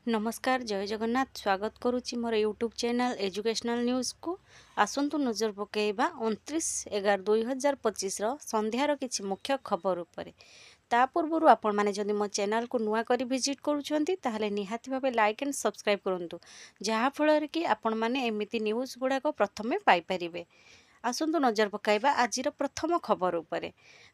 नमस्कार जय जगन्नाथ स्वागत करुच्ची मोर यूट्यूब चैनल एजुकेशनल न्यूज को आसंतु नजर पकेबा 29/11/2025 संध्यार किछि मुख्य खबर उपरे ता पूर्व आपण माने जदि मो चैनल को नुआ करी विजिट करूछंती ताहले निहाती भाबे लाइक एंड सब्सक्राइब करंतु जहा फल कि आपण माने एमिति न्यूज गुडा को प्रथमे पाई परिबे। आसंतु नजर पकाइबा आजिर प्रथम खबर उपरे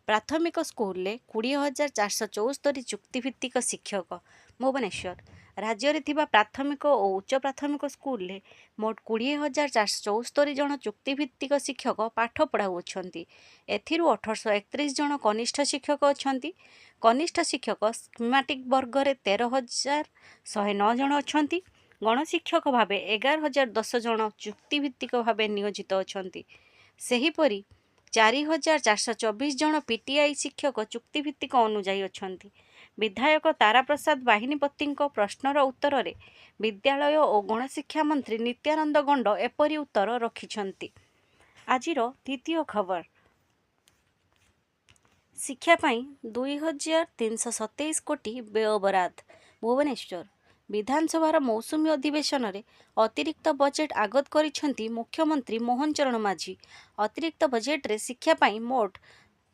प्राथमिक स्कूल ले 20,474 चुक्तिभित्तिक शिक्षक भुवनेश्वर राज्य रे थिबा प्राथमिक और उच्च प्राथमिक स्कूल ले मोट 20,474 जन चुक्तिभित्तिक शिक्षक पाठ पढ़ाउछंती। एथिरु 1831 जन कनिष्ठ शिक्षक अछंती। कनिष्ठ शिक्षक स्कीमेटिक वर्ग रे 13,109 जन अछंती। गणशिक्षक भावे 11,010 जन चुक्तिभित्तिक भावे नियोजित अछंती। सेहीपरि 4,424 जन पीटीआई शिक्षक चुक्तिभित्तिक अनुजाई अछंती। विधायक तारा प्रसाद बाहिनीपति प्रश्नर उत्तर रे विद्यालय और गणशिक्षा मंत्री नित्यानंद गंड एपरी उत्तर रखिछंती। आजिर द्वितीय खबर शिक्षा पाई 2,327 कोटी व्यय बराद भुवनेश्वर विधानसभार मौसुमी अधिवेशन रे अतिरिक्त बजेट आगत करिछंती मुख्यमंत्री मोहन चरण माझी। अतिरिक्त बजेट रे शिक्षा पाई मोट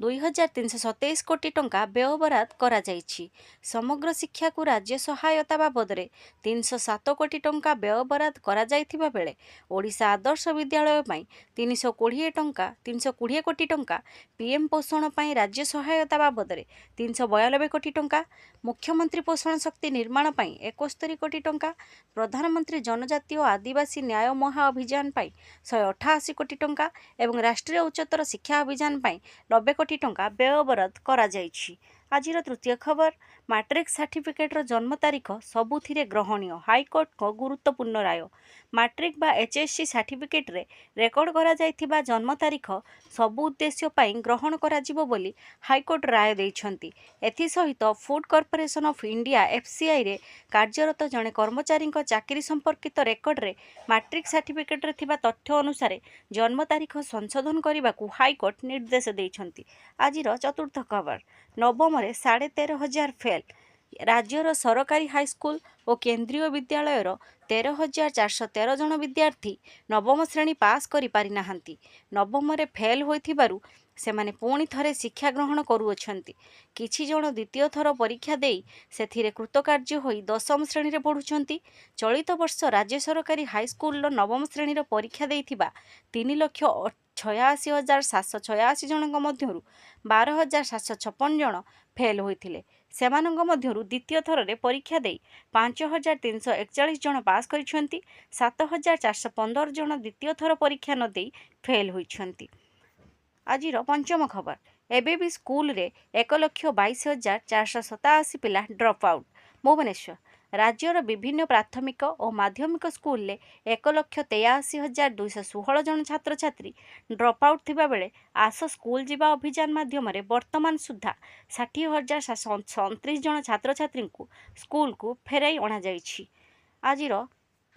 2,327 कोटी टंका व्यय बराद करा जाइछि। समग्र शिक्षा को राज्य सहायता बाबद रे 307 कोटी टंका व्यय बराद करा जाइथिबा बेले ओडिशा आदर्श विद्यालय पाई 320 कोटी टंका पीएम पोषण पाई राज्य सहायता बाबद रे 392 कोटी टंका मुख्यमंत्री पोषण शक्ति निर्माण पाई 71 कोटी टंका प्रधानमंत्री जनजातीय आदिवासी न्याय महा अभियान पाई 188 कोटी टंका एवं राष्ट्रीय उच्चतर शिक्षा अभियान पाई 90 कोटी टंका व्यय बराद करा जाइछि। आजिर तृतीय खबर मैट्रिक सर्टिफिकेटर जन्म तारीख सबुथिरे ग्रहणीय हाईकोर्ट को गुरुत्वपूर्ण राय। मैट्रिक बा एचएससी सर्टिफिकेट रे रेकर्ड करा जाइथिबा जन्म तारीख सबु उद्देश्य पाई ग्रहण करा जिवो बोली हाईकोर्ट राय दैछंती। एथि सहित food corporation of India FCI रे कार्यरत जने कर्मचारी चाकरी संपर्कित रेकर्ड रे मैट्रिक सर्टिफिकेट रे थिबा तथ्य अनुसार जन्म तारीख संशोधन करने को हाईकोर्ट निर्देश दैछंती। आजिर चतुर्थ खबर नवम रे 13,500 फेल राज्यर सरकारी हाईस्कूल और केंद्रीय विद्यालय 13,413 जन विद्यार्थी नवम श्रेणी पास करि पारि नाहंती। नवम रे फेल होइथिबारु सेमाने पुणी थरे शिक्षा ग्रहण करुअछंती। किछि जन द्वितीय थर परीक्षा देई सेथिरे कृतकार्य होई दशम श्रेणी रे पढुछंती। चलित वर्ष राज्य सरकारी हाईस्कूल नवम श्रेणी रो परीक्षा देइथिबा 3,86,786 जनक मध्यरु 12,756 जन फेल होइथिले। सेमानंग मध्यरु द्वितीय थर रे परीक्षा देई 5,341 जन पास करिछंती। 7,415 जन द्वितीय थर परीक्षा न देई फेल होइछंती। आजिर पंचम खबर एबे भी स्कूल रे 1,22,487 पिला ड्रॉप आउट भुवनेश्वर राज्यर विभिन्न प्राथमिक और माध्यमिक स्कूल ले 1,83,216 जन छात्र छात्री ड्रॉप आउट थिबा बेले आस स्कूल जीवा अभियान माध्यम रे वर्तमान सुधा 60,729 जन छात्र छात्री को स्कूल को फेराई अणा जाइछि। आजिर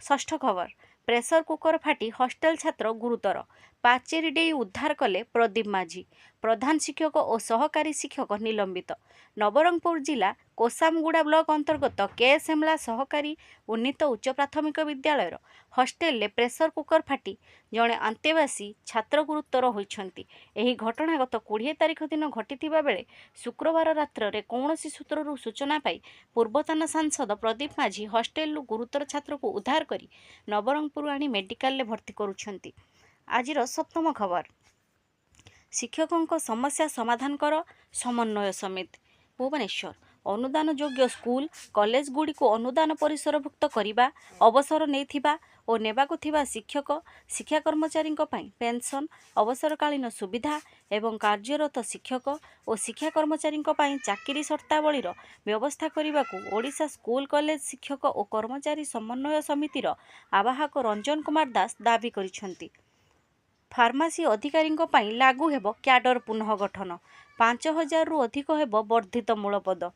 षष्ठ खबर प्रेसर कुकर फाटी हॉस्टेल छात्र गुरुतर पाचेरी डेई उद्धार कले प्रदीप माझी। प्रधान शिक्षक और सहकारी शिक्षक निलंबित। नवरंगपुर जिला कोसामगुड़ा ब्लॉक अंतर्गत के सेमला सहकारी उन्नीत उच्च प्राथमिक विद्यालय हॉस्टेल ले प्रेसर कुकर फाटी जड़े अंतेवासी छात्र गुरुतर होइछंती। एही घटना गत 20 तारिख दिन घटिथिबा बेले शुक्रवार रात्र रे कौनसी सूत्ररु सूचना पाई पूर्वतन सांसद प्रदीप माझी हॉस्टेल गुरुतर छात्र को उद्धार करी नवरंगपुर आनी मेडिकल ले भर्ती करुछंती। आजिर सप्तम खबर शिक्षकों समस्या समाधान कर समन्वय समिति भुवनेश्वर अनुदान योग्य स्कूल कॉलेज गुड़ी को अनुदान परिसरभुक्त करने अवसर नहीं और नेबाकु थिबा शिक्षक शिक्षा कर्मचारी पेंशन अवसरकालीन सुविधा एवं कार्यरत शिक्षक और शिक्षा कर्मचारी चाकरी शर्तावलीर व्यवस्था करने को ओडिशा स्कूल कॉलेज शिक्षक और कर्मचारी समन्वय समितिर आवाहक रंजन कुमार दास दाबी करिछंती। फार्मासी अधिकारी लागू हेब क्याडर पुनः गठन 5,000 रु अधिक हेब वर्धित मूलपद।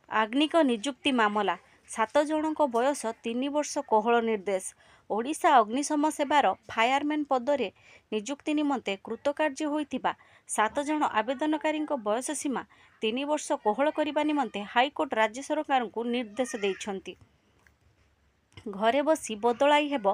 आग्निक नियुक्ति मामला 7 जनक बयस 3 वर्ष कोहल निर्देश। ओडिशा अग्निशम सेवार फायरमैन पदरे नियुक्ति निमंते कृतकार्य होइतिबा 7 ଜଣ ଆବେଦନକାରୀଙ୍କ ବୟସ ସୀମା 3 ବର୍ଷ କୋହଳ କରିବା ନିମନ୍ତେ ହାଇକୋର୍ଟ ରାଜ୍ୟ ସରକାରଙ୍କୁ ନିର୍ଦ୍ଦେଶ ଦେଇଛନ୍ତି। ଘରେ ବସି ବଦଳାଇ ହେବ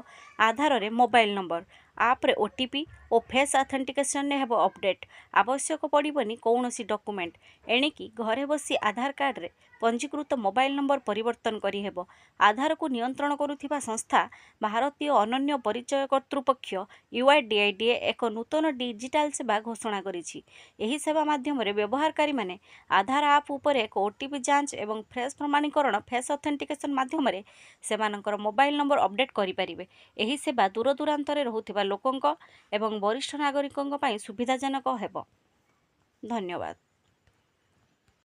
ଆଧାରରେ ମୋବାଇଲ ନମ୍ବର। ଆପ୍ରେ OTP ଓ ଫେସ୍ ଅଥେଣ୍ଟିକେସନରେ ହେବ ଅପଡେଟ୍। ଆବଶ୍ୟକ ପଡ଼ିବନି କୌଣସି ଡକୁମେଣ୍ଟ। ଏଣିକି ଘରେ ବସି ଆଧାର କାର୍ଡରେ ପଞ୍ଜୀକୃତ ମୋବାଇଲ ନମ୍ବର ପରିବର୍ତ୍ତନ କରିହେବ। ଆଧାରକୁ ନିୟନ୍ତ୍ରଣ କରୁଥିବା ସଂସ୍ଥା ଭାରତୀୟ ଅନନ୍ୟ ପରିଚୟ କର୍ତ୍ତୃପକ୍ଷ UIDAI ଏକ ନୂତନ ଡିଜିଟାଲ ସେବା ଘୋଷଣା କରିଛି। ଏହି ସେବା ମାଧ୍ୟମରେ ବ୍ୟବହାରକାରୀମାନେ ଆଧାର ଆପ୍ ଉପରେ ଏକ OTP ଯାଞ୍ଚ ଏବଂ ଫେସ୍ ପ୍ରମାଣୀକରଣ ଫେସ୍ ଅଥେଣ୍ଟିକେସନ ମାଧ୍ୟମରେ ସେମାନଙ୍କର ମୋବାଇଲ ନମ୍ବର ଅପଡେଟ୍ କରିପାରିବେ। ଏହି ସେବା ଦୂରଦୂରାନ୍ତରେ ରହୁଥିବା ଲୋକଙ୍କ ଏବଂ ବରିଷ୍ଠ ନାଗରିକଙ୍କ ପାଇଁ ସୁବିଧାଜନକ ହେବ। ଧନ୍ୟବାଦ।